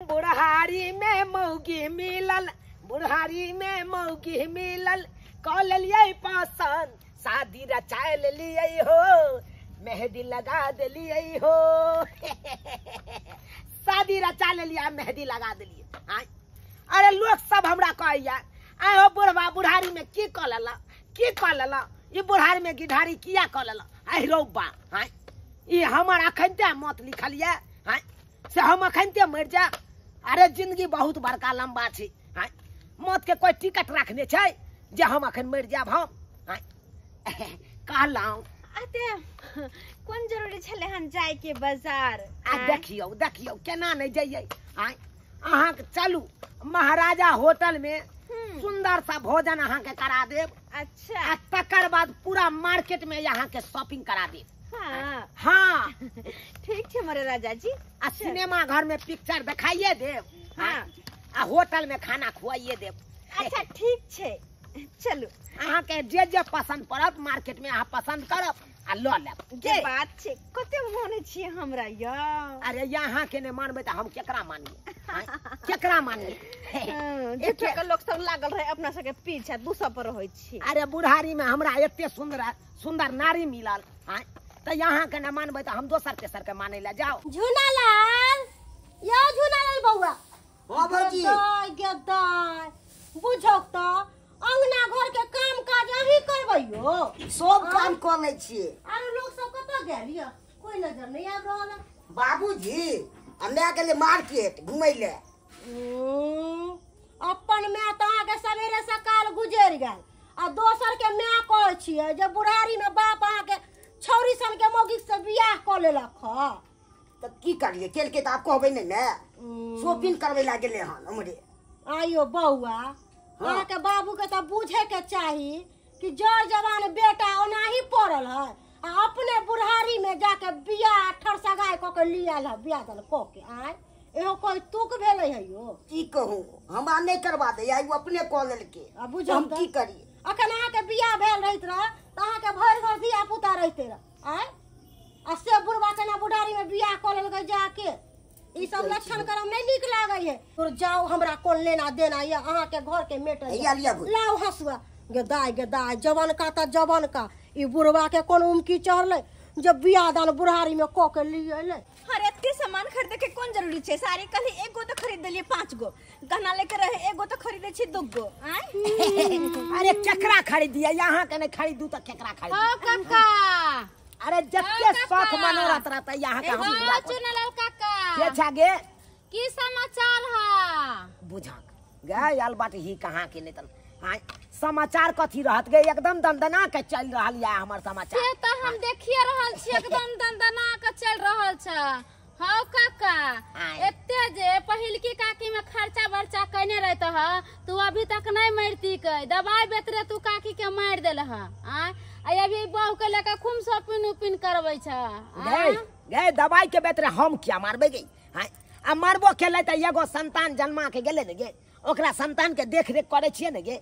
बुढ़ारी में मौगी मिलल, बुढ़ारी में मौगी मिलल, कॉल लिये पसंद, शादी रचा लिए हो, मेहंदी लगा दिलिये हो। शादी रचा लिया, मेहंदी लगा दिलिये। अरे लोग सब हमरा कहैया आहो बुढ़वा बुढ़ारी में की कह लेला, की कह लेला, ये बुढ़ारी में गिढ़ारी किया कह लेला। आई रौबा ये हमर अखनते मत लिखलिए से हम अखनते मर जा। अरे जिंदगी बहुत बड़का लंबा छे, मौत के कोई टिकट रखने छे जे हम अखन मर जाब। हम कहलौं अते कोन जरूरी छले हन जाय के बाजार। देखियो देखियो केना नहीं जाइए। अहाँ के चलू महाराजा होटल में सुंदर सा भोजन अहाँ के करा देब। अच्छा तकर बाद पूरा मार्केट में यहाँ के शॉपिंग करा देब। हाँ हाँ ठीक छे मोरे राजा जी। सिनेमा घर में पिक्चर दिखाइए देब। हाँ होटल में खाना खुआइए देब। अच्छा ठीक छे चलू। अहाँ के जे पसंद पड़त मार्केट में अहाँ पसंद करब आ ल लेब। के बात छे कते माने छी हमरा या। अरे यहाँ के ने मानबे त हम केकरा मानिए, केकरा मानिए। जेठे के लोग सब लागल रहे अपना सब के पीछे दूसरा पर होय छी। अरे बुढ़ारी में हमरा एते सुंदर सुंदर नारी मिलल तो यहाँ के न मानबे तो हम दोसर तेसर के माने ला जाओ। झूलालाल यो झूलालाल बउआ। हां भौजी गदाय बुझक त अंगना घर के काम काज अही करबैयो। सब काम कर ले छिए। अरे लोग सब कत गेलिय कोई नजर नहीं आब रहल। बाबूजी हमरा गेले मार्केट घुमै ले। अपन में त आगे सवेरे सकाल गुजर गेल आ दोसर के मैं कहै छिए जे बुढ़ारी में बाप अहाँ के छौरी सन के मौगी से बियाह क लेलक ह। त की करिए केल के त आप कहबे नहीं ने शॉपिंग करबे ला गेले हन हमरे। आइयो बउआ अहाँ के बाबू के त बुझे के चाही कि जर जवान बेटा ओनाही पड़ल है आ अपने बुढ़ारी में जाके बियाह ठरसगाय क के लियाल है बियाह दल क के। आय एहो कोई तुक भेलै है यो। की कहूं हमरा नहीं करवा दे आई अपने कॉल लेके। अब बुझम हम की करिए। अखन अहाँ के बियाह भेल रहित रह त अहाँ के भर घर दिया पुता रहते रह। आय आ से बुढ़वा के ना बुढ़ारी में बियाह क लेलकै जाके। ई सब लक्षण करम नहीं निक लागै है। तो जाओ हमरा कोन लेना देना ये अहाँ के घर के मेटर लाओ हसुआ। गदाय जवान का त जवान का ई बुढ़वा के कोन उमकी चढ़ले जब बियाह दान बुढ़ारी में क के लिए ले। अरे एते सामान खरीदे के कोन जरूरी छे। साड़ी कली एगो तो खरीद देलिए 5 गो, गहना लेके रहे एगो तो खरीदे छी 2 गो। अरे केकरा खरीदिए यहाँ के नहीं खरीदू त केकरा खरीदू। ओ काका अरे जत्ते शौक मनोरथ रहता यहाँ के हम पूरा कर। चुनलाल काका के छागे की समाचार है। बुझक गए आल बात ही कहाँ के नहीं तन। समाचार कथी रहत गए एकदम दंदना के चल रहल या हमर समाचार। से त हम देखिए रहल छी एकदम दंदना के चल रहल छ। हां काका एते जे पहिलकी काकी में खर्चा बर्चा कने रहत ह तू अभी तक नहीं मरती के दवाई बेतरे तू काकी के मार देल ह। अभी बहू के लेके खूब शॉपिंग करबै छ। गए दवाई के बेतरे हम क्या मारबे गई। आ मारबो खेले त एगो संतान जन्मा के गेले ने गे ओकरा संतान के देख रेख करे छिए ने गे।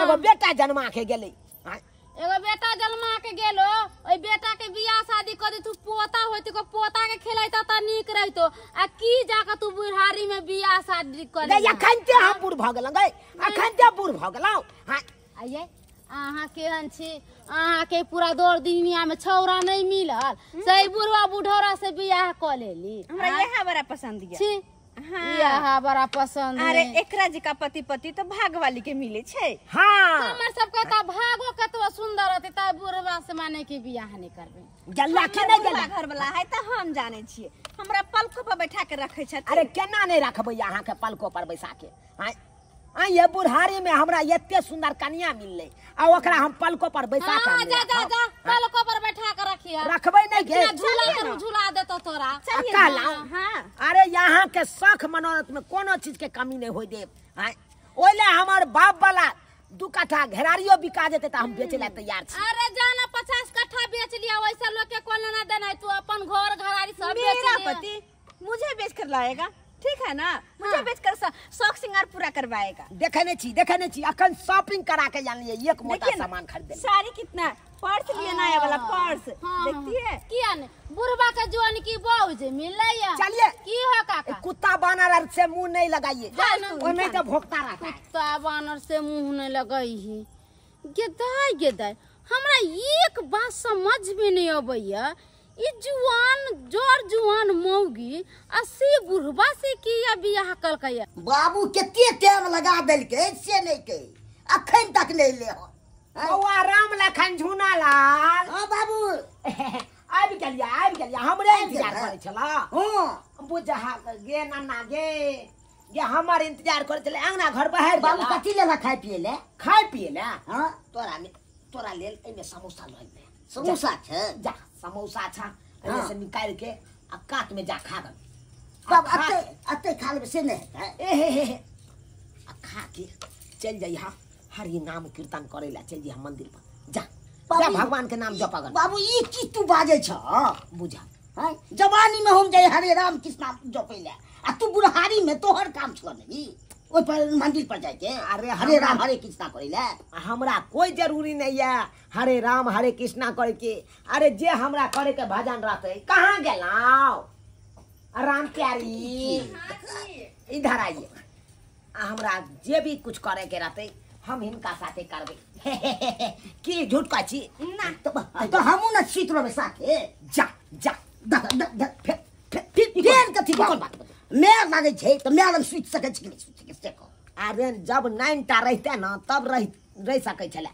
एगो बेटा जन्मा के गेले। एगो बेटा जन्मा के गेलो ओई बेटा के बियाह शादी कर दी तू पोता होती को पोता के खिलाइता त नीक रहितो। आ की जाके तू बुढ़ारी में बियाह शादी कर ले। अखनते हम बूढ़ भ गेल गए अखनते बूढ़ भ गेलौ। आइए अहाँ केहन छी। अहाँ के पूरा दौर दुनिया में छौरा नहीं मिलल सही बुढ़वा बुढ़ौरा से बियाह क लेली। हमरा यह बड़ा पसंद है। छी यह बड़ा पसंद है। अरे एकरा जी का पति तो भाग वाली के मिले छे। हां हमर सब के त भागो कतवा सुंदर होते त बुढ़वा से माने के बियाह नहीं करबे। गल्ला के नहीं गल्ला घर वाला है त हम जाने छिए हमरा पलको पर बैठा के रखे छथि। अरे केना नहीं रखबै यहाँ के पलको पर बैसा के। ये बुढ़ारी में हमरा एते सुंदर कन्या मिलले आ ओकरा हम पलको पर बैसा के जा पलको पर बैठा के रखिए रखबै नहीं के झूला देतो तोरा। हां अरे यहाँ के शौक मनोरथ में कोनो चीज के कमी नहीं होय देब। ओइले हमर बाप वाला 2 कट्ठा घेरारियो बिका जेते त हम बेचे ला तैयार छी। अरे जाना 50 कट्ठा बेच लिया वैसे लोग के कोन ना देना तू अपन घर घरारी सब बेच लिया। पति मुझे बेच कर लाएगा। ठीक है ना मुझे बेचकर शौक श्रृंगार पूरा करवाएगा। देखे नहीं छी अखन शॉपिंग करा के जानिए एक मोटा देखिए ना, सामान खरीदे। साड़ी कितना पर्स लिए नया वाला पर्स देखती है। किया ने बुढ़वा का जोन की बाबूजी मिलैया। चलिए की हो काका? कुत्ता बानर से मुंह नहीं लगाइए, ओमे तो भोंकता रहता है। कुत्ता बानर से मुंह नहीं लगाई है। गेदाय हमरा एक बात समझ में नहीं अबैया, ई जुआन मौगी 80 बुढ़वा से किया बियाह कलकैया। बाबू केते टाइम लगा देलके से नहीं के अखन तक नहीं ले हो। बौआ राम लखन झूना लाल। हां बाबू आबि गेलिया हमरे इंतजार करे छला। हां बुझहा गे नाना गे हमर इंतजार करे छले अंगना घर बाहर। बाबू कथी लेला खाए पिए ले? हां तोरा लेल एमे समोसा लऽ ले। समोसा छ जा समोसा छ एमे से निकाल के आ काट में जा खा गन। बाबू अते खा ले से नहीं ए आ खा के चल जाई हा हरि नाम कीर्तन करे ला चल जा मंदिर पर। जा भगवान के नाम जपा गन। बाबू ई की तू बाजे छ? बुझा हां जवानी में हम जाए हरे राम कृष्ण जपैले आ तू बुढ़ारी में तोहर काम छ नहीं ओइ पर मंदिर पर जाके अरे हरे राम हरे कृष्ण करेला। हमरा कोई जरूरी नहीं है हरे राम हरे कृष्णा करे के। अरे जे हमरा करे के भजन रहते कहाँ गेलाओ राम प्यारी इधर आइए। हमरा जे भी कुछ करे के रहते हम इनका साथे करबे। की झूठ का छी ना तो हमू ना चित्र में साथे जा जा फिर कथी बात मैं मांगे छे तो मैं लग स्विच सके छी नहीं से को। अरे जब 9टा रहते ना तब रह सके छले।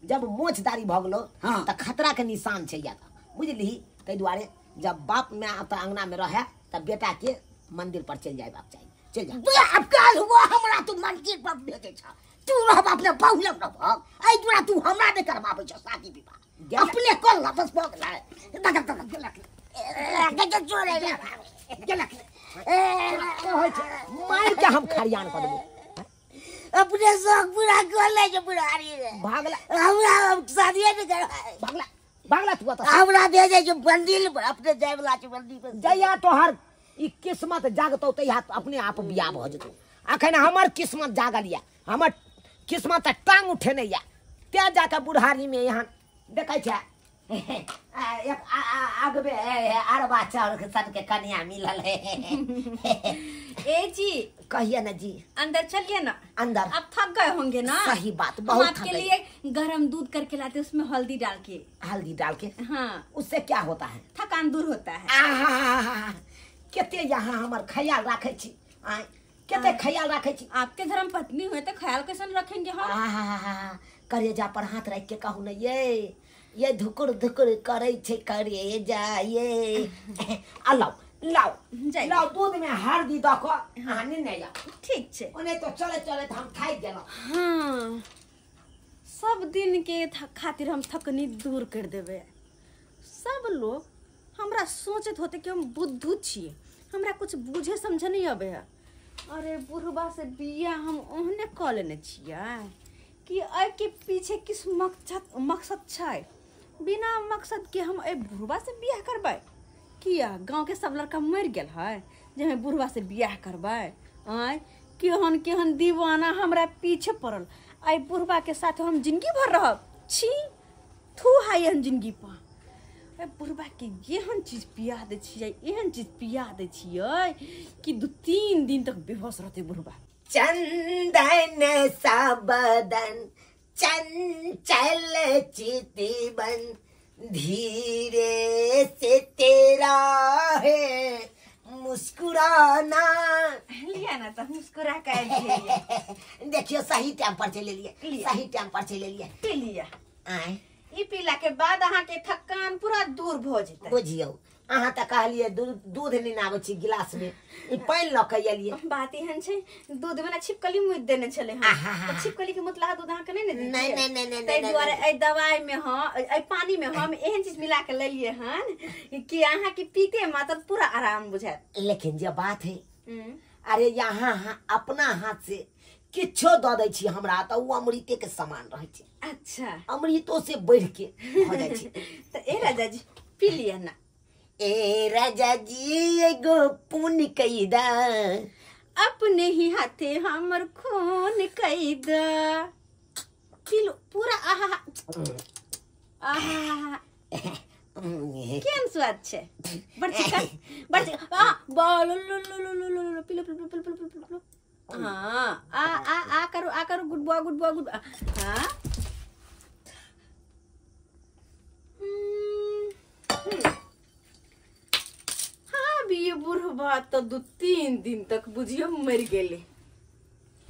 जब मोछदारी भ गेलो त खतरा के निशान छै या बुझली। तै दुआरे जब बाप में आता अंगना में रहे तब बेटा के मंदिर पर चल जाए बाप चाहिए चल जा। अब काल हुआ हमरा तू मंदिर पर भेजे छ तू रह अपने बहुले न भग आई दुरा तू हमरा ने करवाबे छ शादी विवाह अपने कर ला बस भग ला गजब जोरे गेलक मार के हम खरियान कर देबो। अपने शौक पूरा कर ले जो बुढ़ारी रे भागला हमरा शादी नहीं कर भागला तू तो हमरा भेजे जो मंदिर पर अपने जाय वाला छ मंदिर पर जया तोहर ई किस्मत जागतो तहिया अपने आप बियाह भ जतो। अखन हमर किस्मत जागल या हमर किस्मत टांग उठे नहीं या ते जाके बुढ़ारी में यहाँ देखे छ एक आगबे अरबा चाउर के सन के कन्या मिलल है। ए जी कहिए ना जी अंदर चलिए ना। अंदर आप थक गए होंगे ना? सही बात हम बहुत आपके लिए गरम दूध करके लाते उसमें हल्दी डाल के। हल्दी डाल के हाँ उससे क्या होता है? थकान दूर होता है। केते यहाँ हमर ख्याल रखे छी केते ख्याल रखे छी। आपके धर्म पत्नी हुए तो ख्याल कैसे रखेंगे हम? करेजा पर हाथ रख के कहू न ये धुकुर धुकुर करे छे करेजा ये लाओ दूध में हल्दी द को हानि नहीं जा। ठीक छे ओने तो चले हम थाक गेलो। हाँ सब दिन के खातिर हम थकनी दूर कर देवे। सब लोग हमरा सोचत होते कि हम बुद्धू छिए, हमरा कुछ बुझे समझे नहीं आवे है। अरे बुढ़वा से बिया हम ओहने क लेने छिए कि ए के पीछे किस मकसद छै। बिना मकसद के हम ए बुढ़वा से बियाह करबै किया? गांव के सब लड़का मर गेल है जे हम बुढ़वा से बियाह करबै? आय केहन दीवाना हमरा पीछे पड़ल। आई बुढ़वा के साथ हम जिंदगी भर रहब? छी थू है एहन जिंदगी पर। बुढ़वा के एहन चीज पिया दे छियै, एहन चीज पिया दे छियै कि 2-3 दिन तक बेहोश रहते बुढ़वा। चंदन सा बदन चंचल चितवन धीरे से तेरा है मुस्कुराना। लिया ना तो मुस्कुरा कर देखियो सही टाइम पर चले लिए सही टाइम पर चले लिए पी लिया। आए ई पीला के बाद अहाँ के थकान पूरा दूर भ जेतै। बुझियो अहाँ त कहलिए दूध नहीं आवे छी गिलास में ई पानी ल के एलिए। बात एहन छै दूध में ना छिपकली मुद देने छले हां तो छिपकली के मतलब दूध अहाँ के नहीं तै दुआरे ए दवाई में हां ए पानी में हम एहन चीज मिला के लेलिए हन कि अहाँ के पीते मात्र पूरा आराम बुझात। लेकिन जे बात है अरे यहाँ अपना हाथ से किछो द दै छी हमरा त उ अमृते के समान रहे छै। अच्छा अमृतो से बढ़ के हो जाय छै। त ए राजा जी पी लिया ना ए राजा जी एगो पुण्य कैदा अपने ही हाथे हमर खून कैद पिलो पूरा आहा आहा केन स्वाद छे बड़ची का बड़ची आ बोलो लो लो लो लो लो पिलो पिलो पिलो पिलो पिलो हां आ करो गुड बॉय हां हाँ भी ये बुढ़वा तो 2-3 दिन तक बुझियो मर गेले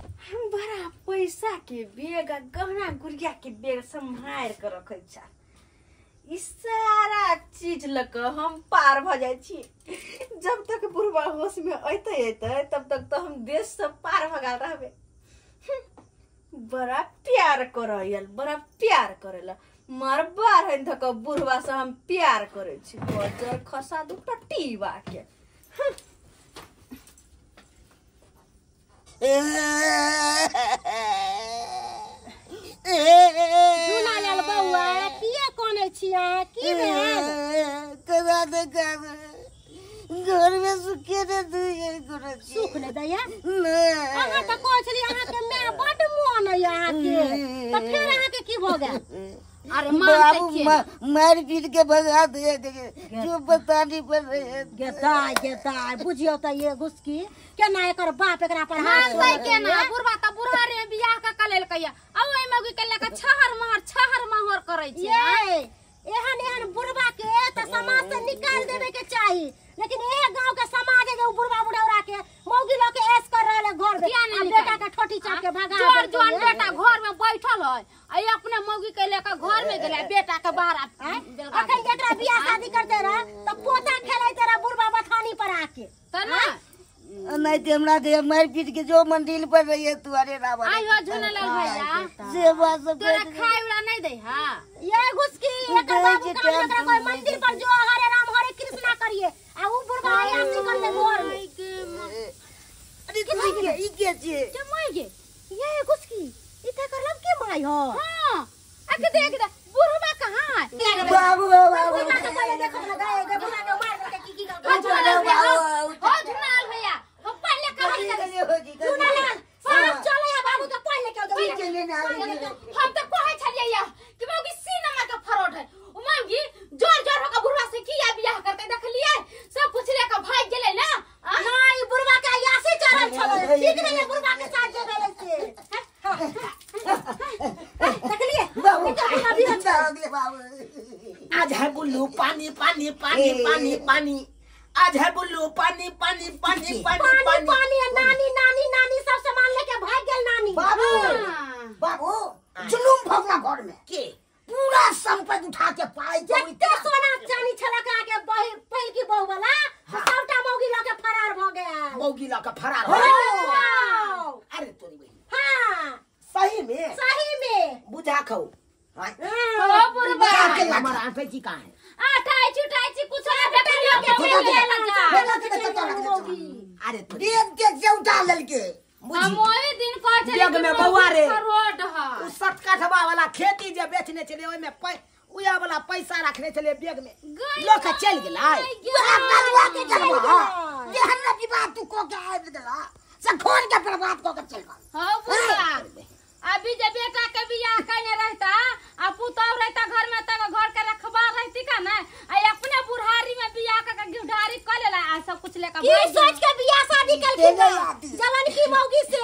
हम बड़ा पैसा के बेग गहना गुड़िया के बेग संभाल कर रखे छा ई सारा चीज लक हम पार भ जाय छी जब तक बुढ़वा होश में अइते तब तक तो हम देश से पार भगा रहबे बड़ा प्यार करेला मार बार है धक बुढ़वा से हम प्यार करे छी बजर खसा दू टटीवा के झूला लेल बौआ किए कोने छिया की भेल कदा दे घर में सुखे दे तू ये करे सुख ले दैया ना अहाँ त कहै छली अहाँ के माय बड मोन है अहाँ के त फिर अहाँ के की भ गेल अरे बाबू मार पीट के भगा दे जो बतानी पड़ रही है गेदाय बुझियो त ये घुसकी केना एकर बाप एकरा पर हाथ हां के ना बुढ़वा त बुढ़ा रे बियाह का कलेल कहिया आ ओइ मौगी के लेका छहर महर करै छी एहन बुढ़वा के त समाज से निकाल देवे के चाहिए लेकिन ए गांव के समाज है जो बुढ़वा बुढ़ौरा के मौगी लोग के ऐस कर रहले घर में आ बेटा के ठोठी चाप के भगा जोर बेटा घर में बैठल है आई अपने मौगी के लेकर घर में गेले बेटा के बाहर अखन जेकरा बियाह शादी करते रह त पोता खेलैते रह बुढ़वा बथानी पर आके त ना नहीं ते हमरा दे मार पीट के जो मंदिर पर रही है तुम्हारे रावण आयो झुनलाल भैया से बात सब तोरा खाए वाला नहीं दे हां ये घुसकी एकर बाबू का एकरा कोई मंदिर पर जो हरे राम हरे कृष्णा करिए आ ऊ बुढ़वा आसी कर दे घर में अरे तू ई के छे के माय गे ये घुसकी इते कर लब के माय हो हां आके देख दे बुढ़वा कहां है बाबू बुढ़वा के पहले देखो ना गए गे बुढ़वा के मार के की हो झुनलाल भैया हो पहले कहां झुनलाल सब चले या बाबू तो पहले क्यों चले ना हम तो कहै छलिए या कि मौगी सीनमा का फरोट है ओ मौगी जोर होकर बुढ़वा से किया बियाह करते देख लिए सब पूछले का भाग गेले ना नहीं बुढ़वा का यासी चढ़ल छले ठीक नहीं बुढ़वा के साथ जे भेले से देख लिए अभी अच्छा हो गया बाबू आज है बुल्लू पानी पानी पानी पानी पानी आज है बुल्लू पानी पानी पानी पानी पानी पानी नानी सब सामान लेके भाग गेल नानी बाबू जुलूम भगला घर में के पूरा संपत्ति उठा के पाई जत्ते सोना चांदी छलका के पहिल की बहू वाला सबटा मौगी लके फरार भ गया मौगी ला का फरार हो अरे तोरी बहन हां सही में बुझा खाओ हो बुढ़वा के हमारा आंटे की कहां है आठाई चुटाई कुछ ना बेटा अरे तो देख के जौटा ललके हम ओए दिन कह चली जग में बउआ रे रोड है उ 7 कठवा वाला खेती जे बेचने चले ओय में उया वाला पैसा रखने चले बैग में लोग चल गेला वह कलवा के जलवा देहन की बात तू को के आब देला से खोल के बर्बाद को के चल गल हो बुढ़वा अभी जब बेटा के बियाह करने रहता आ पुतौह रहता घर में तक घर के रखबार रहती का ना आ अपने बुढ़ारी में बियाह का गिरधारी कर लेला आ सब कुछ लेकर की सोच के बियाह शादी करके जवान की मौगी से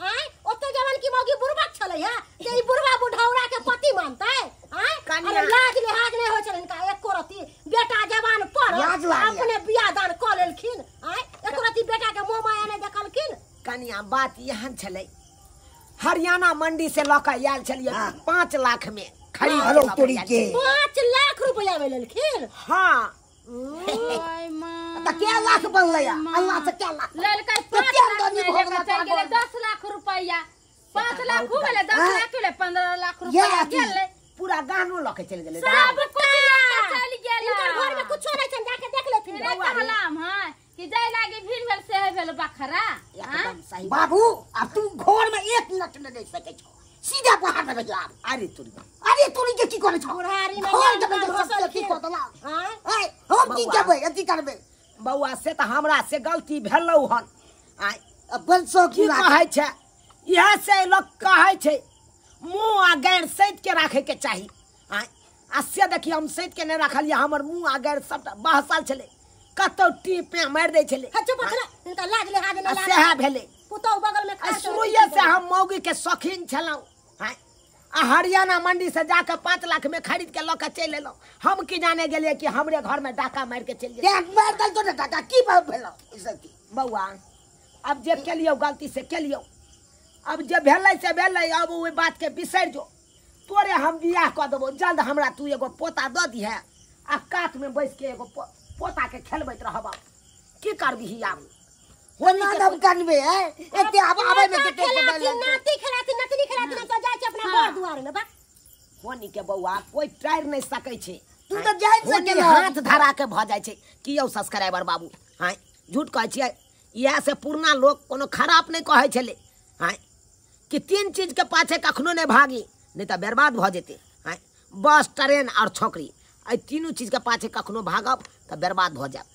हैं ओते जवान की मौगी बुढ़वा छले है जे ई बुढ़वा बुढ़ौरा के पति मानता है हैं अरे लाज लिहाज नहीं हो छलन का एको रती बेटा जवान पर अपने बियाह दान क लेलखिन हैं एको रती बेटा के मोह माया नहीं देखलखिन कनिया बात यहाँ छले हरियाणा मंडी से लौकर आयल छलिए 5 लाख में खरीद हेलो तोरी के 5 लाख रुपया में लेलखिन हां ओए मां त क्या लाख बनले अल्लाह से क्या लाख लड़का 5 लाख में लेकर चल गेले 10 लाख रुपया 5 लाख हो गेले 10 लाख ले 15 लाख रुपया गेले पूरा गानो लके चल गेले सब कुछ लेकर चल गेला इनकर घर में कुछो नहीं छन जाके देख लेथिन रे कहलाम हां कि जाय लागे भीड़ भेल से भेल बखरा एकदम सही बाबू अब तू घर में 1 मिनट न रह सके छो सीधा पहाड़ में जा अरे तुरी के की करे छ बुढ़ारी में खोल जान देबे का सब घोसल की के। को दला आय हम की करबे अथी करबे बउआ से तो हमरा से गलती भेलौ हन आय अपन सो की कहै छै इहे से लोग कहै छै मुंह आ गैर सैत के राखे के चाही आय आ से देखिए हम सैत के नहीं रखलिए हमर मुंह आ गैर सब बहसल छले कतौ टीपे मार दे छले हा चुप रह इनका लाज ले हाज आ नहीं सेहा लाज भेले पुतौ बगल में आ खा शुरुए से हम मौगी के शौकीन छलौ आय आ हरियाणा मंडी से जाकर 5 लाख में खरीद के लौके चल एलो हम की जाने गेलिए कि हमरे घर में डाका मार के चल गेल देख मार दल तो टाका की बात भेलो इसे की बउआ अब जे केलियो गलती से केलियो अब जे भेलै से भेलै अब ओइ बात के बिसर जो तोरे हम बियाह क देबो जल्द हमरा तू एगो पोता द दिहे आ कात में बैस के एगो पोता के खेलबैत रहब की करबिही आब वो ना दम करबे है एते आबे में के नाती खिलाती नतनी खिलाती हम तो जाय छी अपना घर दुआर में बा होनी के बउआ कोई टाइर नहीं सकै छै तू तो जाय होनी सके हाथ धरा के भ जाय छै कि यौ सब्सक्राइबर बाबू हां झूठ कहै छियै इएह से पुरना लोग कोनो खराब नहीं कहै छले हां कि 3 चीज के पाछे कखनो नहीं भागी नहीं तो बर्बाद भ जेते हां बस ट्रेन और छोकरी आई तीनों चीज के पाछे कखनो भागब तो बर्बाद भ जाब